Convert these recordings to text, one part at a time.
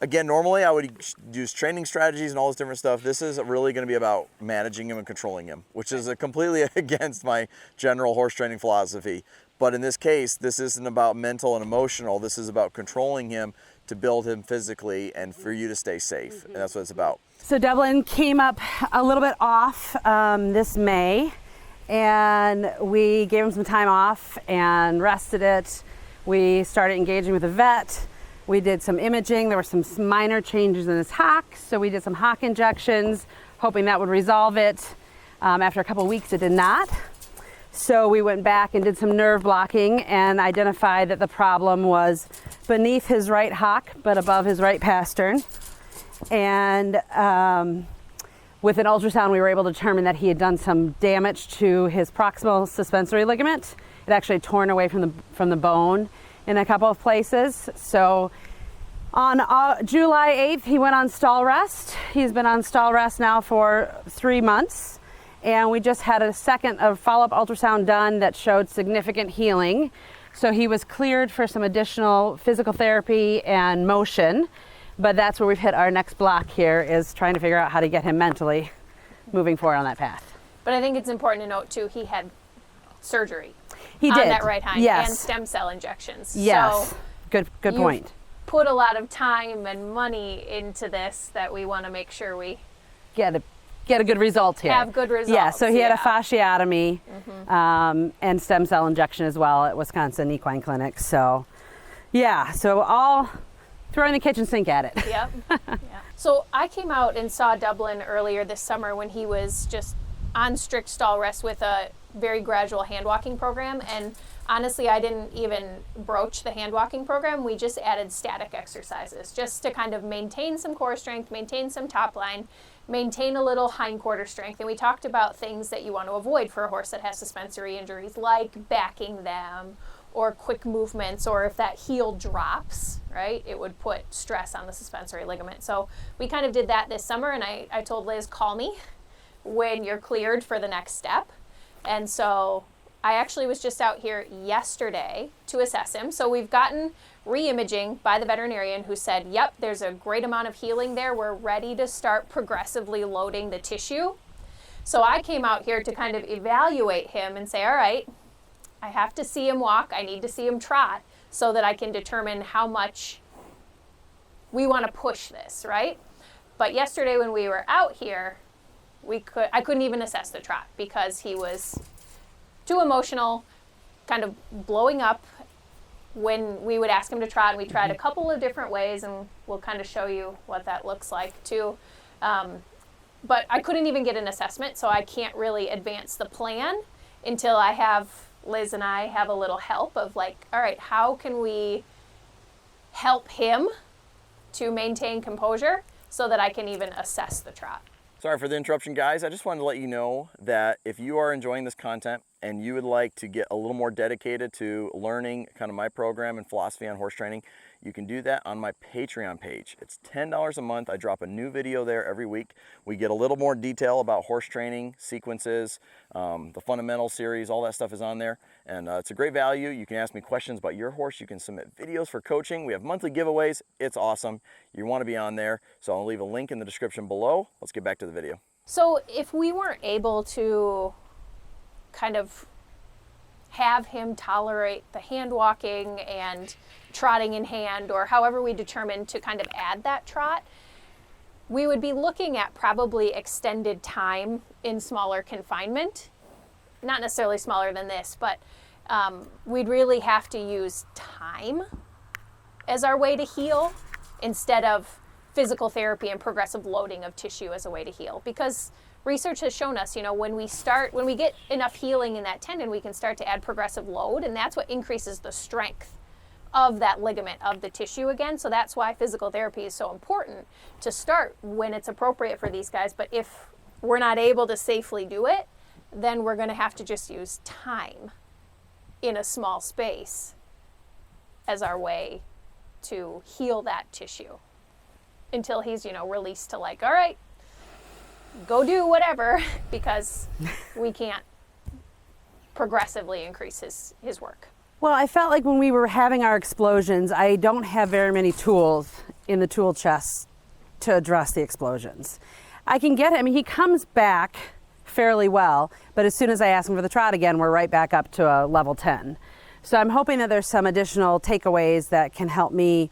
again, normally I would use training strategies and all this different stuff. This is really going to be about managing him and controlling him, which is completely against my general horse training philosophy. But in this case, this isn't about mental and emotional. This is about controlling him to build him physically and for you to stay safe. And that's what it's about. So Dublin came up a little bit off this May, and we gave him some time off and rested it. We started engaging with a vet. We did some imaging. There were some minor changes in his hock, so we did some hock injections, hoping that would resolve it. After a couple of weeks, it did not. So we went back and did some nerve blocking and identified that the problem was beneath his right hock, but above his right pastern. And with an ultrasound, we were able to determine that he had done some damage to his proximal suspensory ligament. It actually torn away from the bone in a couple of places. So on July 8th, he went on stall rest. He's been on stall rest now for 3 months. And we just had a second of follow-up ultrasound done that showed significant healing. So he was cleared for some additional physical therapy and motion. But that's where we've hit our next block here, is trying to figure out how to get him mentally moving forward on that path. But I think it's important to note too, he had surgery. He did. On that right hind, yes. and stem cell injections. Yes. So good point. Put a lot of time and money into this that we want to make sure we Get a good result here. Have good results. Yeah, so he had a fasciotomy and stem cell injection as well at Wisconsin Equine Clinic. So, yeah, so all throwing the kitchen sink at it. Yep. Yeah. So I came out and saw Dublin earlier this summer when he was just on strict stall rest with a very gradual hand walking program. And honestly, I didn't even broach the hand walking program. We just added static exercises just to kind of maintain some core strength, maintain some top line, maintain a little hindquarter strength. And we talked about things that you want to avoid for a horse that has suspensory injuries, like backing them or quick movements, or if that heel drops, right, it would put stress on the suspensory ligament. So we kind of did that this summer, and I told Liz, call me when you're cleared for the next step. And so I actually was just out here yesterday to assess him. So we've gotten re-imaging by the veterinarian who said, yep, there's a great amount of healing there. We're ready to start progressively loading the tissue. So I came out here to kind of evaluate him and say, all right, I have to see him walk. I need to see him trot so that I can determine how much we want to push this, right? But yesterday when we were out here, I couldn't even assess the trot because he was too emotional, kind of blowing up when we would ask him to trot. And we tried a couple of different ways, and we'll kind of show you what that looks like too. But I couldn't even get an assessment, so I can't really advance the plan until Liz and I have a little help of like, all right, how can we help him to maintain composure so that I can even assess the trot. Sorry for the interruption, guys. I just wanted to let you know that if you are enjoying this content and you would like to get a little more dedicated to learning kind of my program and philosophy on horse training, you can do that on my Patreon page. It's $10 a month. I drop a new video there every week. We get a little more detail about horse training, sequences, the fundamental series, all that stuff is on there. And it's a great value. You can ask me questions about your horse. You can submit videos for coaching. We have monthly giveaways. It's awesome. You want to be on there. So I'll leave a link in the description below. Let's get back to the video. So if we weren't able to kind of have him tolerate the hand walking and trotting in hand, or however we determine to kind of add that trot, we would be looking at probably extended time in smaller confinement. Not necessarily smaller than this, but we'd really have to use time as our way to heal instead of physical therapy and progressive loading of tissue as a way to heal. Because research has shown us, when we get enough healing in that tendon, we can start to add progressive load, and that's what increases the strength of that ligament, of the tissue again. So that's why physical therapy is so important to start when it's appropriate for these guys. But if we're not able to safely do it, then we're going to have to just use time in a small space as our way to heal that tissue until he's, released to like, all right, go do whatever, because we can't progressively increase his work. Well, I felt like when we were having our explosions, I don't have very many tools in the tool chest to address the explosions. I can get him, I mean, he comes back fairly well, but as soon as I ask him for the trot again, we're right back up to a level 10. So I'm hoping that there's some additional takeaways that can help me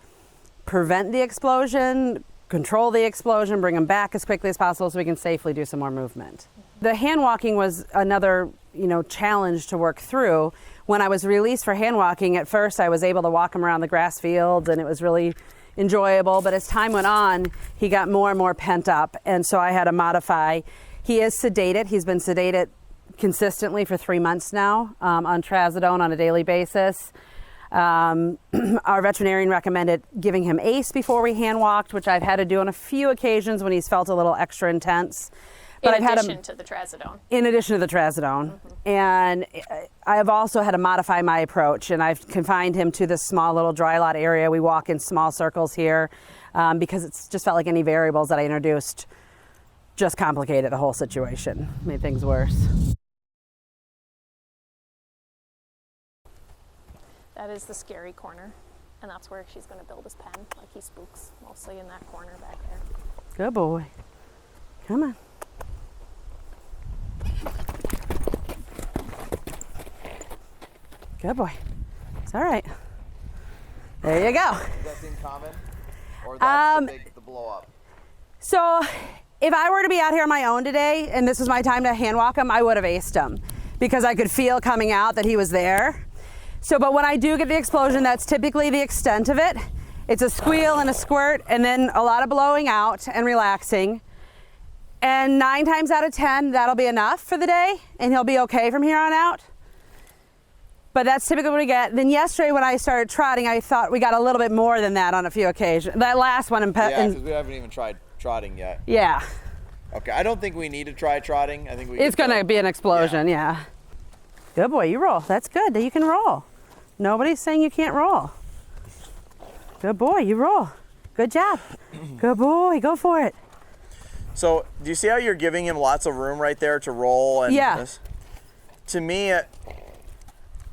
prevent the explosion, control the explosion, bring him back as quickly as possible so we can safely do some more movement. The hand walking was another, challenge to work through. When I was released for hand walking, at first I was able to walk him around the grass fields and it was really enjoyable, but as time went on, he got more and more pent up, and so I had to modify. He is sedated. He's been sedated consistently for 3 months now on trazodone on a daily basis. Our veterinarian recommended giving him ACE before we hand walked, which I've had to do on a few occasions when he's felt a little extra intense. But in addition to the trazodone. In addition to the trazodone. And I've also had to modify my approach, and I've confined him to this small little dry lot area. We walk in small circles here because it's just felt like any variables that I introduced just complicated the whole situation, made things worse. That is the scary corner, and that's where she's going to build his pen. Like, he spooks mostly in that corner back there. Good boy. Come on. Good boy. It's all right. There you go. Does that seem common? Or that's the blow up? So if I were to be out here on my own today and this was my time to hand walk him, I would have aced him because I could feel coming out that he was there. So, but when I do get the explosion, that's typically the extent of it. It's a squeal and a squirt and then a lot of blowing out and relaxing. And 9 times out of 10, that'll be enough for the day and he'll be okay from here on out. But that's typically what we get. Then yesterday when I started trotting, I thought we got a little bit more than that on a few occasions. That last one yeah, because we haven't even tried trotting yet. Yeah. Okay, I don't think we need to try trotting. I think it's going to be an explosion, yeah. Good boy, you roll. That's good. You can roll. Nobody's saying you can't roll. Good boy, you roll. Good job. Good boy, go for it. So, do you see how you're giving him lots of room right there to roll? And yeah. This? To me, if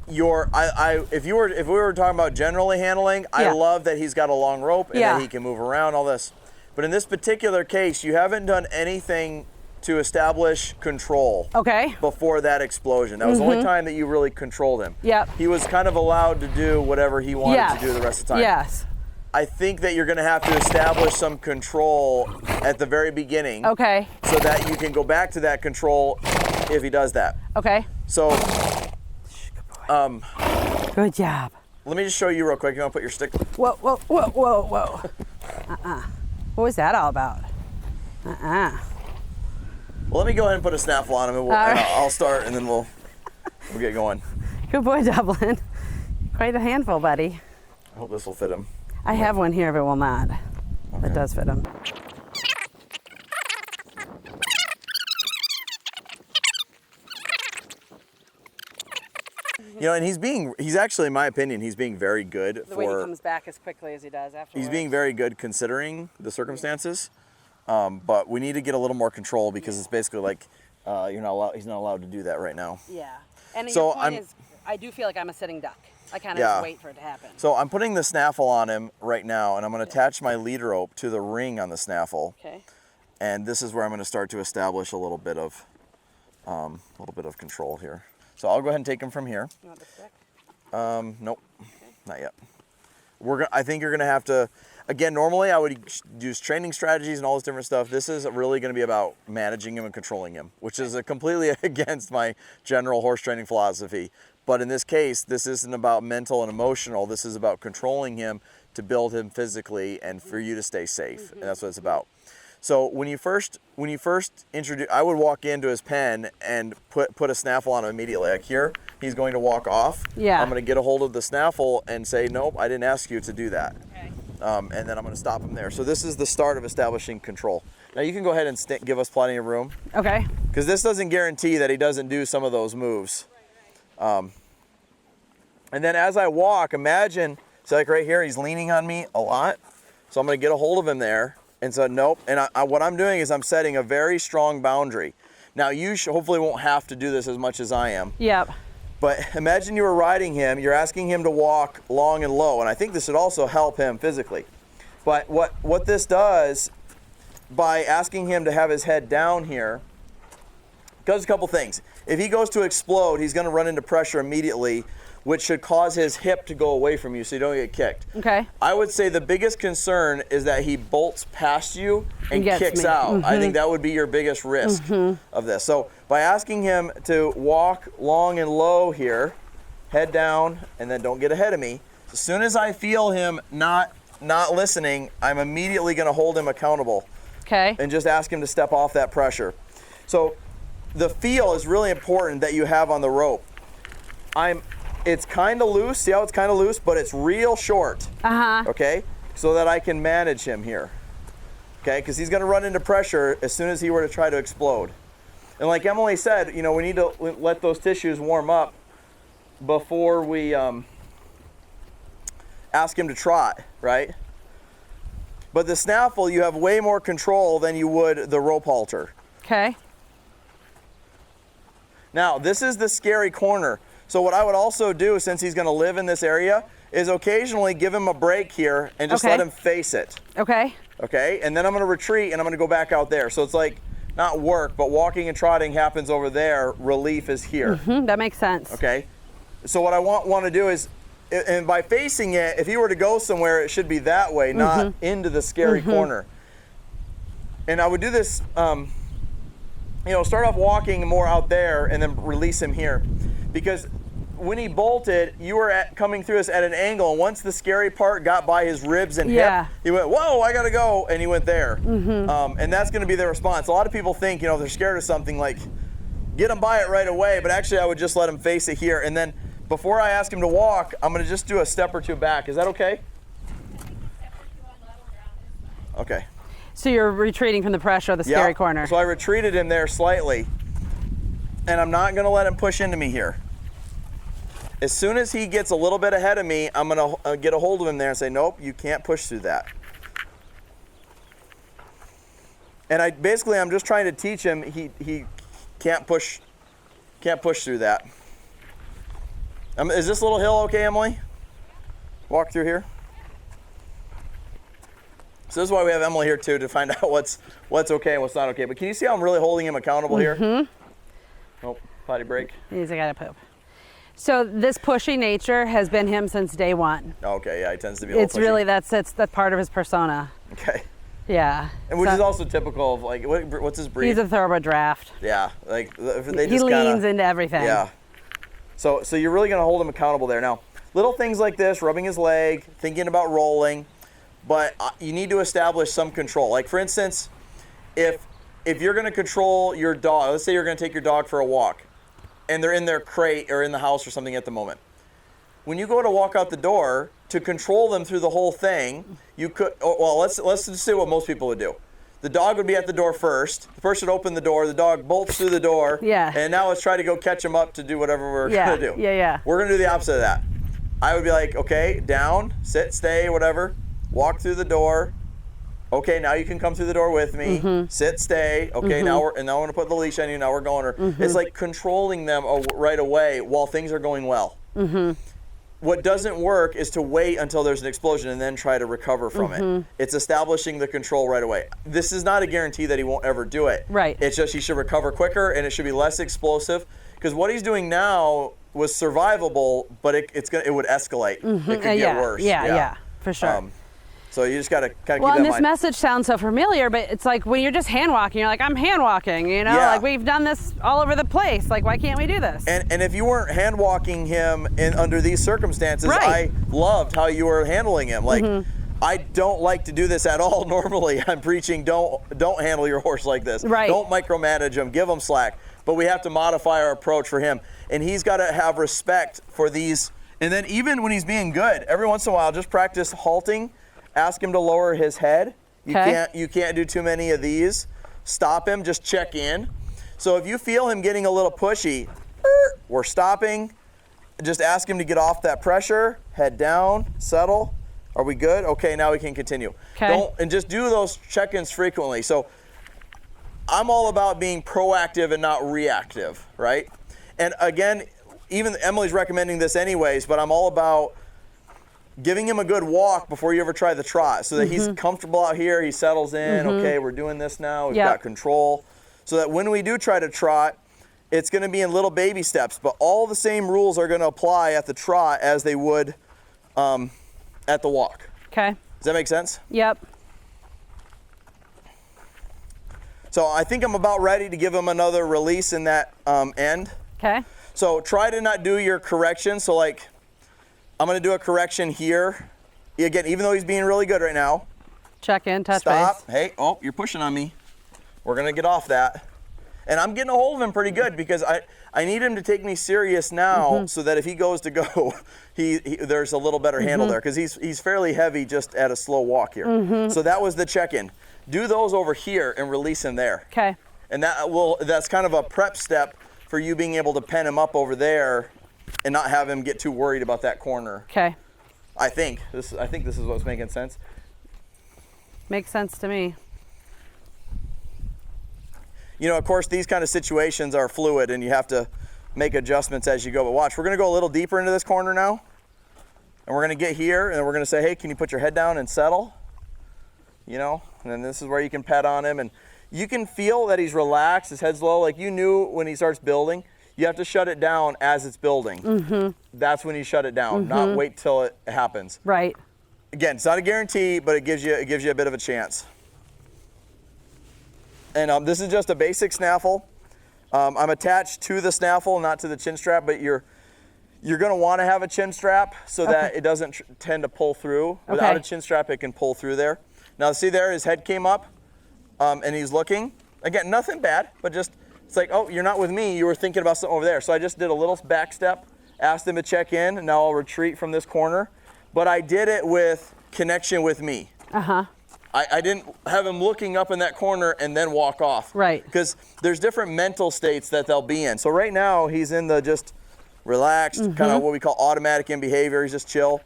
we were talking about generally handling, I love that he's got a long rope and that he can move around, all this. But in this particular case, you haven't done anything to establish control before that explosion. That was the only time that you really controlled him. Yep. He was kind of allowed to do whatever he wanted to do the rest of the time. Yes. I think that you're going to have to establish some control at the very beginning. Okay. So that you can go back to that control if he does that. Okay. So, good job. Let me just show you real quick. You want to put your stick? Whoa, whoa, whoa, whoa, whoa. What was that all about? Well, let me go ahead and put a snaffle on him, and, I'll start, and then we'll get going. Good boy, Dublin. Quite a handful, buddy. I hope this will fit him. I have one here, but it will not. Okay. That does fit him. You know, and he's actually, in my opinion, he's being very good the way he comes back as quickly as he does afterwards. He's being very good considering the circumstances, but we need to get a little more control because it's basically like he's not allowed to do that right now. Yeah, and so your point is, I do feel like I'm a sitting duck. I kind of just wait for it to happen. So I'm putting the snaffle on him right now, and I'm going to attach my lead rope to the ring on the snaffle. Okay. And this is where I'm going to start to establish a little bit of control here. So I'll go ahead and take him from here. You want the stick? Nope, not yet. I think you're going to have to. Again, normally I would use training strategies and all this different stuff. This is really going to be about managing him and controlling him, which is completely against my general horse training philosophy. But in this case, this isn't about mental and emotional. This is about controlling him to build him physically and for you to stay safe. And that's what it's about. So when you first introduce, I would walk into his pen and put a snaffle on him immediately. Like here, he's going to walk off. Yeah. I'm going to get a hold of the snaffle and say, nope, I didn't ask you to do that. Okay. And then I'm going to stop him there. So this is the start of establishing control. Now you can go ahead and give us plenty of room. Okay. Because this doesn't guarantee that he doesn't do some of those moves. And then as I walk, imagine, so like right here, he's leaning on me a lot. So I'm going to get a hold of him there. And so, nope. And what I'm doing is I'm setting a very strong boundary. Now, you hopefully won't have to do this as much as I am. Yep. But imagine you were riding him. You're asking him to walk long and low. And I think this would also help him physically. But what this does, by asking him to have his head down here, does a couple things. If he goes to explode, he's going to run into pressure immediately, which should cause his hip to go away from you so you don't get kicked. Okay. I would say the biggest concern is that he bolts past you and kicks out. I think that would be your biggest risk of this. So by asking him to walk long and low here, head down, and then don't get ahead of me, as soon as I feel him not listening, I'm immediately going to hold him accountable. Okay. And just ask him to step off that pressure. So the feel is really important that you have on the rope. It's kind of loose. See how it's kind of loose, but it's real short. Okay, so that I can manage him here. Okay, because he's going to run into pressure as soon as he were to try to explode. And like Emily said, you know, we need to let those tissues warm up before we ask him to trot, right? But the snaffle, you have way more control than you would the rope halter. Okay. Now, this is the scary corner. So what I would also do, since he's going to live in this area, is occasionally give him a break here and just let him face it. Okay. Okay, and then I'm going to retreat and I'm going to go back out there. So it's like not work, but walking and trotting happens over there. Relief is here. That makes sense. Okay, so what I want to do is, and by facing it, if he were to go somewhere, it should be that way, not into the scary corner. And I would do this, you know, start off walking more out there and then release him here. Because when he bolted, you were coming through us at an angle, and once the scary part got by his ribs and hip, he went, whoa, I gotta go, and he went there. And that's gonna be the response. A lot of people think, you know, they're scared of something, like, get them by it right away, but actually I would just let him face it here, and then before I ask him to walk, I'm gonna just do a step or two back. Is that okay? Okay. So you're retreating from the pressure of the scary corner. So I retreated him there slightly, and I'm not gonna let him push into me here. As soon as he gets a little bit ahead of me, I'm gonna get a hold of him there and say, nope, you can't push through that. And I'm just trying to teach him he can't push through that. Is this little hill okay, Emily? Walk through here. So this is why we have Emily here too, to find out what's okay and what's not okay. But can you see how I'm really holding him accountable here? Oh, potty break. He's got to poop. So this pushy nature has been him since day one. Okay, yeah, he tends to be a little pushy. It's really, that's part of his persona. Okay. Yeah. And which is also typical of, like, what's his breed? He's a thoroughbred draft. Yeah, like they he just leans into everything. Yeah. So you're really gonna hold him accountable there. Now, little things like this, rubbing his leg, thinking about rolling, but you need to establish some control. Like for instance, if you're gonna control your dog, let's say you're gonna take your dog for a walk, and they're in their crate or in the house or something at the moment. When you go to walk out the door, to control them through the whole thing, you could, well, let's just say what most people would do. The dog would be at the door first. The person would open the door. The dog bolts through the door. Yeah. And now let's try to go catch him up to do whatever we're going to do. Yeah. We're going to do the opposite of that. I would be like, okay, down, sit, stay, whatever. Walk through the door. Okay, now you can come through the door with me. Sit, stay. Okay, now we're going to put the leash on you. Now we're going. It's like controlling them right away while things are going well. What doesn't work is to wait until there's an explosion and then try to recover from it. It's establishing the control right away. This is not a guarantee that he won't ever do it. Right. It's just he should recover quicker and it should be less explosive, because what he's doing now was survivable, but it would escalate. It could get worse. Yeah, for sure. So you just got to kind of keep that in Well, and this mind. message sounds so familiar, but it's like when you're just hand walking, you're like, I'm hand walking, you know? Yeah. Like we've done this all over the place. Like, why can't we do this? And if you weren't hand walking him under these circumstances, Right. I loved how you were handling him. Like, I don't like to do this at all normally. I'm preaching, don't handle your horse like this. Right. Don't micromanage him, give him slack. But we have to modify our approach for him. And he's got to have respect for these. And then even when he's being good, every once in a while, just practice halting. Ask him to lower his head. You can't do too many of these. Stop him, just check in. So if you feel him getting a little pushy, we're stopping. Just ask him to get off that pressure, head down, settle. Are we good? Okay, now we can continue. Okay. And just do those check-ins frequently. So I'm all about being proactive and not reactive, right? And again, even Emily's recommending this anyways, but I'm all about giving him a good walk before you ever try the trot so that he's comfortable out here, he settles in, okay, we're doing this now, we've got control. So that when we do try to trot, it's gonna be in little baby steps, but all the same rules are gonna apply at the trot as they would at the walk. Okay. Does that make sense? Yep. So I think I'm about ready to give him another release in that end. Okay. So try to not do your correction. So like, I'm gonna do a correction here. Again, even though he's being really good right now. Check in, touch Stop. base. Hey, oh, you're pushing on me. We're gonna get off that. And I'm getting a hold of him pretty good because I need him to take me serious now so that if he goes to go, there's a little better handle there because he's fairly heavy just at a slow walk here. So that was the check-in. Do those over here and release him there. Okay. And that's kind of a prep step for you being able to pen him up over there and not have him get too worried about that corner. Okay. I think this is what's making sense. Makes sense to me. You know, of course, these kind of situations are fluid and you have to make adjustments as you go. But watch, we're gonna go a little deeper into this corner now. And we're gonna get here and we're gonna say, hey, can you put your head down and settle? You know, and then this is where you can pet on him. And you can feel that he's relaxed, his head's low. Like you knew when he starts building, you have to shut it down as it's building. That's when you shut it down, not wait till it happens. Right. Again, it's not a guarantee, but it gives you a bit of a chance. And this is just a basic snaffle. I'm attached to the snaffle, not to the chin strap, but you're gonna wanna have a chin strap so that it doesn't tend to pull through. Without a chin strap, it can pull through there. Now see there, his head came up and he's looking. Again, nothing bad, but just, it's like, oh, you're not with me, you were thinking about something over there. So I just did a little back step, asked him to check in, and now I'll retreat from this corner. But I did it with connection with me. I didn't have him looking up in that corner and then walk off. Right. Because there's different mental states that they'll be in. So right now he's in the just relaxed, kind of what we call automatic in behavior. He's just chill.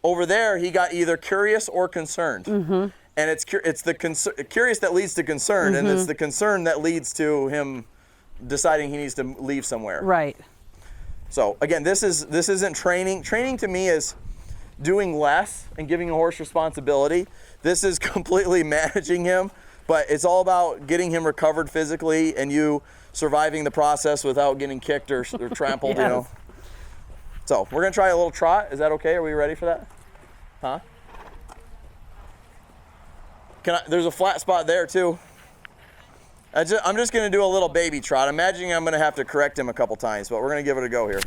Over there, he got either curious or concerned. And it's the curious that leads to concern, and it's the concern that leads to him deciding he needs to leave somewhere. Right. So again, this isn't training. Training to me is doing less and giving a horse responsibility. This is completely managing him, but it's all about getting him recovered physically and you surviving the process without getting kicked or trampled, you know. So we're gonna try a little trot. Is that okay? Are we ready for that? Huh? There's a flat spot there too. I'm just gonna do a little baby trot. Imagining I'm gonna have to correct him a couple times, but we're gonna give it a go here.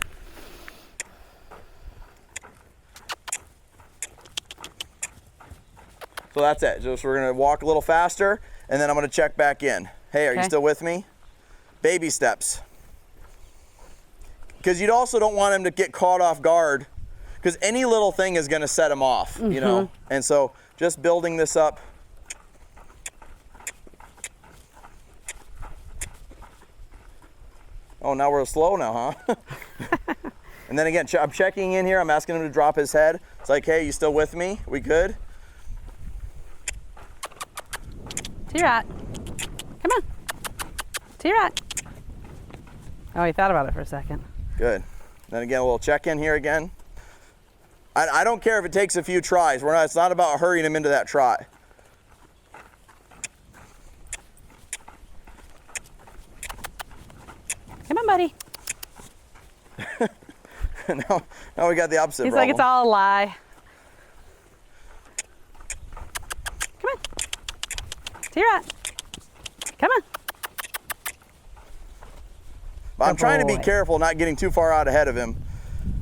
So that's it. Just we're gonna walk a little faster and then I'm gonna check back in. Hey, are you still with me? Baby steps. Because you also don't want him to get caught off guard because any little thing is gonna set him off, you know? And so just building this up. Oh, now we're slow now, huh? And then again, I'm checking in here. I'm asking him to drop his head. It's like, hey, you still with me? We good? T-Rat. Come on. T-Rat. Oh, he thought about it for a second. Good. Then again, a little check in here again. I don't care if it takes a few tries. It's not about hurrying him into that trot. Come on, buddy. now we got the opposite He's problem. like, it's all a lie. Come on. T-Rat. Come on. But I'm trying to be careful, not getting too far out ahead of him.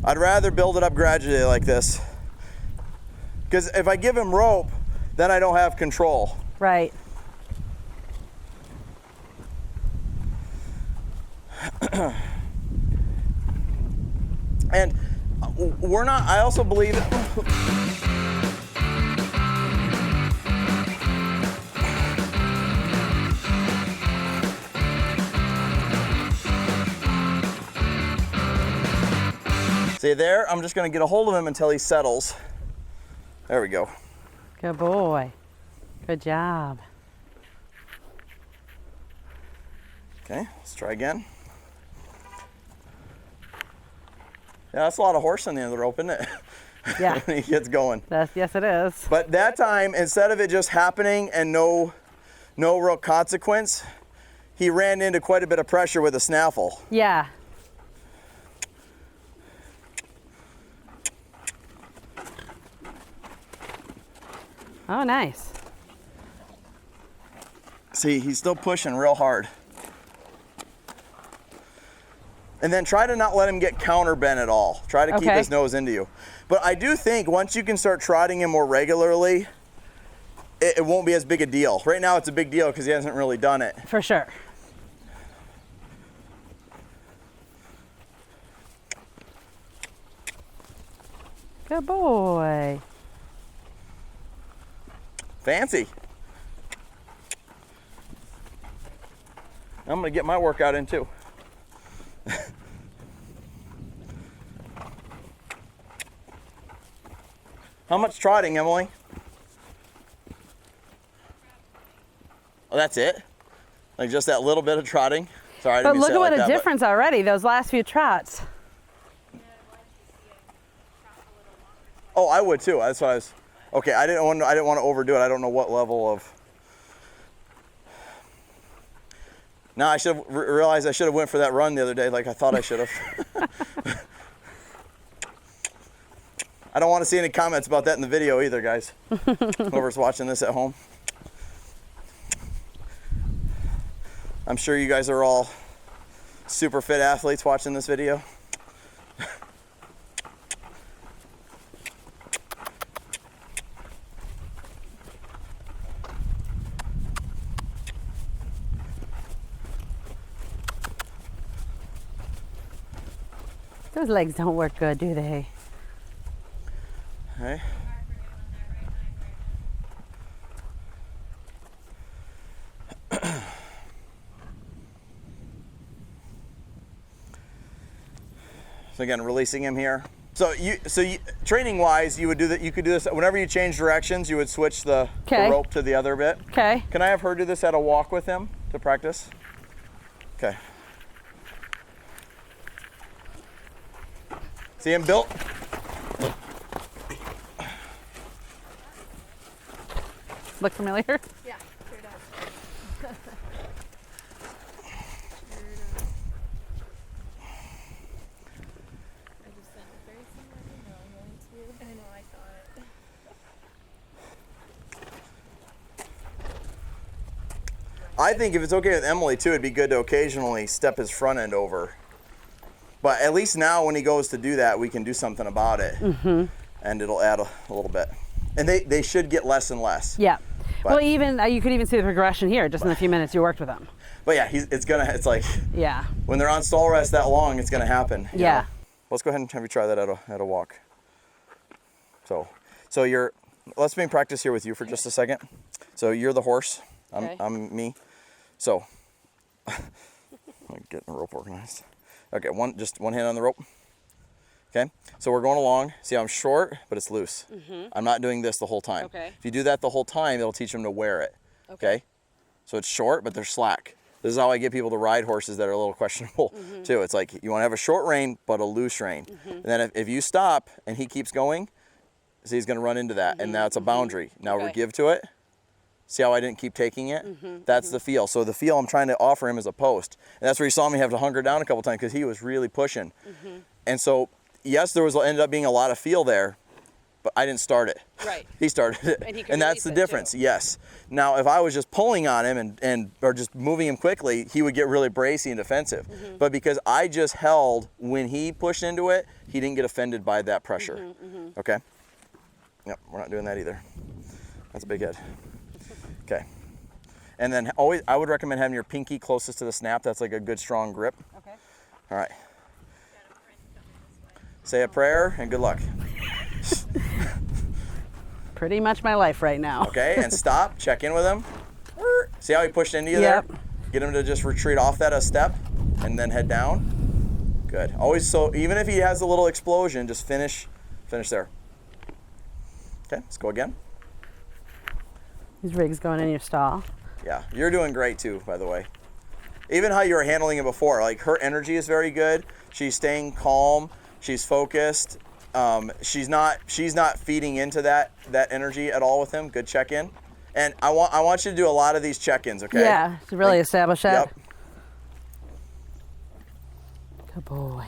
I'd rather build it up gradually like this. Because if I give him rope, then I don't have control. Right. And I also believe see there, I'm just gonna get a hold of him until he settles. There we go. Good boy. Good job. Okay, let's try again. Yeah, that's a lot of horse on the end of the rope, isn't it? Yeah. when he gets going. Yes, it is. But that time, instead of it just happening and no real consequence, he ran into quite a bit of pressure with a snaffle. Yeah. Oh, nice. See, he's still pushing real hard. And then try to not let him get counter bent at all. Try to keep his nose into you. But I do think once you can start trotting him more regularly, it won't be as big a deal. Right now it's a big deal because he hasn't really done it. For sure. Good boy. Fancy. I'm gonna get my workout in too. How much trotting, Emily? Oh, that's it? Like just that little bit of trotting? Sorry, I didn't But mean to look say at it what like a that, difference already, those last few trots. Oh, I would too. That's what I was. Okay, I didn't want to overdo it. I don't know what level of. No, I should have realized I should have went for that run the other day like I thought I should have. I don't want to see any comments about that in the video either, guys. Whoever's watching this at home. I'm sure you guys are all super fit athletes watching this video. Those legs don't work good, do they? Okay. So again, releasing him here. So training wise, you would do that. You could do this whenever you change directions. You would switch the rope to the other bit. Okay. Can I have her do this at a walk with him to practice? Okay. See him built? Look familiar? Yeah, sure does. I know, I saw it. I think if it's okay with Emily too, it'd be good to occasionally step his front end over. But at least now when he goes to do that, we can do something about it. Mm-hmm. And it'll add a little bit. And they should get less and less. Yeah. But, well, even you could even see the progression here just in the few minutes you worked with him. But yeah, it's like Yeah. when they're on stall rest that long, it's gonna happen. you Yeah. know? Let's go ahead and have you try that at a walk. So let's be in practice here with you for just a second. So you're the horse. I'm me. So I'm getting the rope organized. Okay, just one hand on the rope. Okay, so we're going along. See, I'm short, but it's loose. Mm-hmm. I'm not doing this the whole time. Okay. If you do that the whole time, it'll teach them to wear it. Okay. So it's short, but they're slack. This is how I get people to ride horses that are a little questionable too. It's like you want to have a short rein, but a loose rein. And then if you stop and he keeps going, see, he's going to run into that, and now it's a boundary. Now we give to it. See how I didn't keep taking it? That's the feel. So the feel I'm trying to offer him is a post. And that's where you saw me have to hunker down a couple times because he was really pushing. And so, yes, there ended up being a lot of feel there, but I didn't start it. Right. He started it. And he could that's the release it, difference, too. yes. Now, if I was just pulling on him or just moving him quickly, he would get really bracy and defensive. But because I just held when he pushed into it, he didn't get offended by that pressure. Okay? Yep, we're not doing that either. That's a big head. Okay. And then always, I would recommend having your pinky closest to the snap. That's like a good strong grip. Okay. All right. Say a prayer and good luck. Pretty much my life right now. Okay, and stop, check in with him. See how he pushed into you there? Get him to just retreat off that a step and then head down. Good. Always, so even if he has a little explosion, just finish there. Okay, let's go again. These rigs going in your stall. Yeah, you're doing great too, by the way. Even how you were handling it before, like her energy is very good. She's staying calm, she's focused, she's not feeding into that energy at all with him. Good check-in. And I want you to do a lot of these check-ins, okay? Yeah, to really establish that. Yep. Good boy.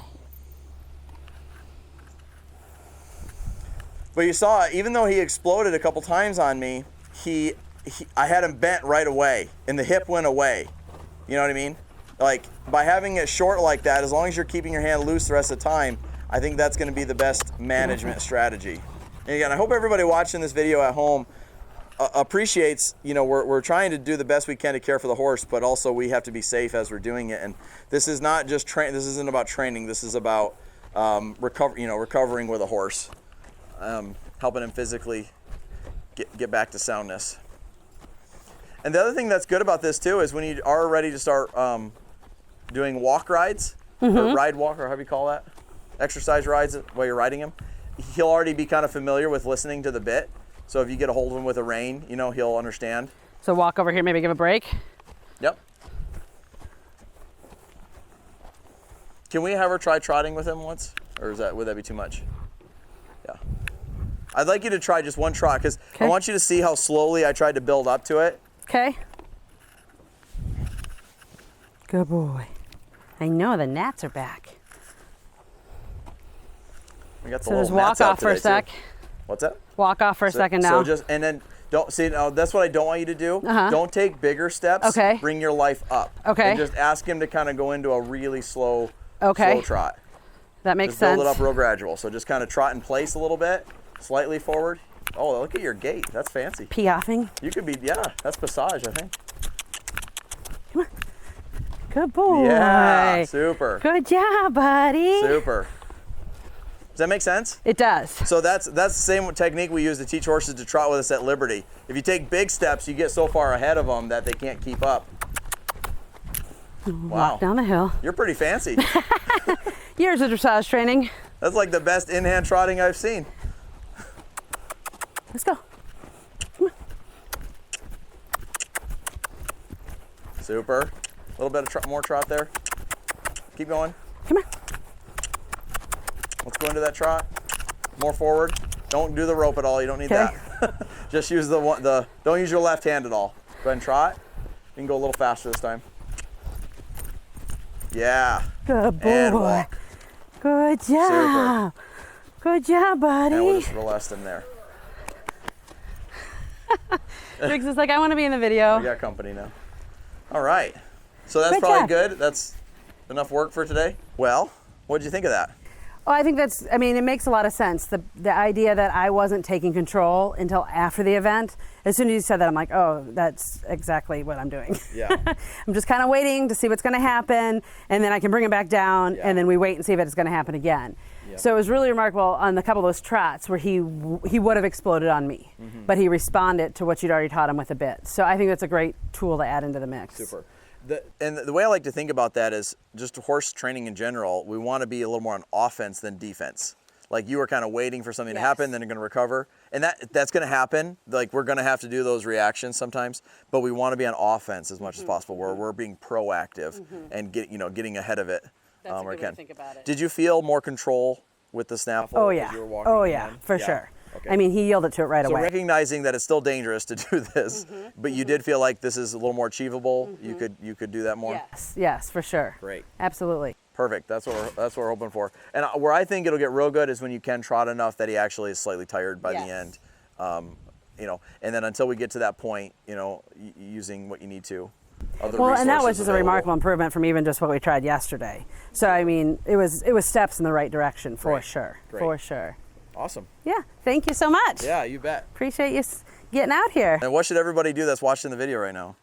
But you saw, even though he exploded a couple times on me, I had him bent right away, and the hip went away. You know what I mean? Like, by having it short like that, as long as you're keeping your hand loose the rest of the time, I think that's going to be the best management strategy. And again, I hope everybody watching this video at home appreciates, you know, we're trying to do the best we can to care for the horse, but also we have to be safe as we're doing it. And this is not just this isn't about training. This is about recovering with a horse, helping him physically get back to soundness. And the other thing that's good about this too is when you are ready to start doing walk rides, or ride walk, or however you call that, exercise rides while you're riding him, he'll already be kind of familiar with listening to the bit. So if you get a hold of him with a rein, you know, he'll understand. So walk over here, maybe give a break. Yep. Can we have her try trotting with him once? Or would that be too much? Yeah. I'd like you to try just one trot, because I want you to see how slowly I tried to build up to it. Okay. Good boy. I know the gnats are back. We got the So little just walk gnats out off for a today, sec. too. What's that? Walk off for a second now. So just, and then don't see, now that's what I don't want you to do. Don't take bigger steps. Okay. Bring your life up. Okay. And just ask him to kind of go into a really slow, Okay. slow trot. That makes Just sense. build it up real gradual. So just kind of trot in place a little bit, slightly forward. Oh, look at your gait. That's fancy. Pee-offing. You could be, yeah, that's passage, I think. Good boy. Yeah, super. Good job, buddy. Super. Does that make sense? It does. So that's the same technique we use to teach horses to trot with us at Liberty. If you take big steps, you get so far ahead of them that they can't keep up. Wow. Walk down the hill. You're pretty fancy. Years of dressage training. That's like the best in-hand trotting I've seen. Let's go. Come on. Super. A little bit of more trot there. Keep going. Come on. Let's go into that trot. More forward. Don't do the rope at all. You don't need that. Just use don't use your left hand at all. Go ahead and trot. You can go a little faster this time. Yeah. Good boy. And walk. Good job. Super. Good job, buddy. And we'll just release them there. Riggs is like, I want to be in the video. We got company now. All right. So that's Good probably job. good. That's enough work for today. Well, what did you think of that? Oh, I think it makes a lot of sense. The idea that I wasn't taking control until after the event. As soon as you said that, I'm like, oh, that's exactly what I'm doing. Yeah. I'm just kind of waiting to see what's going to happen, and then I can bring it back down, and then we wait and see if it's going to happen again. Yeah. So it was really remarkable on a couple of those trots where he would have exploded on me, but he responded to what you'd already taught him with a bit. So I think that's a great tool to add into the mix. Super. And the way I like to think about that is just horse training in general, we want to be a little more on offense than defense. Like you were kind of waiting for something to happen, then you're going to recover. And that's going to happen. Like we're going to have to do those reactions sometimes, but we want to be on offense as much as possible, where we're being proactive and getting ahead of it. That's a good way to think about it. Did you feel more control with the snaffle? Oh yeah. As you were walking in? For sure. Okay. I mean, he yielded to it right away. So recognizing that it's still dangerous to do this, but you did feel like this is a little more achievable. You could do that more. Yes, for sure. Great. Absolutely. Perfect. That's what we're hoping for. And where I think it'll get real good is when you can trot enough that he actually is slightly tired by the end. And then until we get to that point, using what you need to. Well, and that was just a remarkable improvement from even just what we tried yesterday. So I mean, it was steps in the right direction for sure. Great. For sure. Awesome. Yeah. Thank you so much. Yeah, you bet. Appreciate you getting out here. And what should everybody do that's watching the video right now?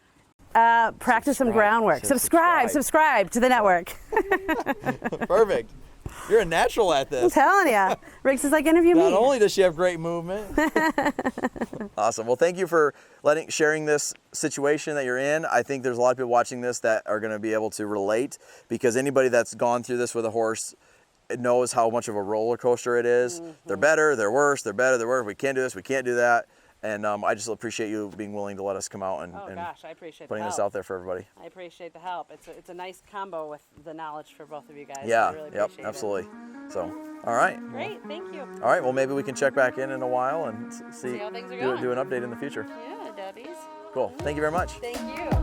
Practice some groundwork. Subscribe to the network. Perfect. You're a natural at this. I'm telling you. Riggs is like, interview me. Not only does she have great movement. Awesome. Well, thank you for sharing this situation that you're in. I think there's a lot of people watching this that are going to be able to relate, because anybody that's gone through this with a horse knows how much of a roller coaster it is. They're better, they're worse, they're better, they're worse. We can't do this, we can't do that. And I just appreciate you being willing to let us come out and, Oh gosh, I appreciate putting the help. this out there for everybody. I appreciate the help. It's a nice combo with the knowledge for both of you guys. Yeah, I really yep, appreciate absolutely. So, all right. it. Great, thank you. All right, well, maybe we can check back in a while and see how things are do going. an update in the future. Yeah, Debbie's. Cool. Thank you very much. Thank you.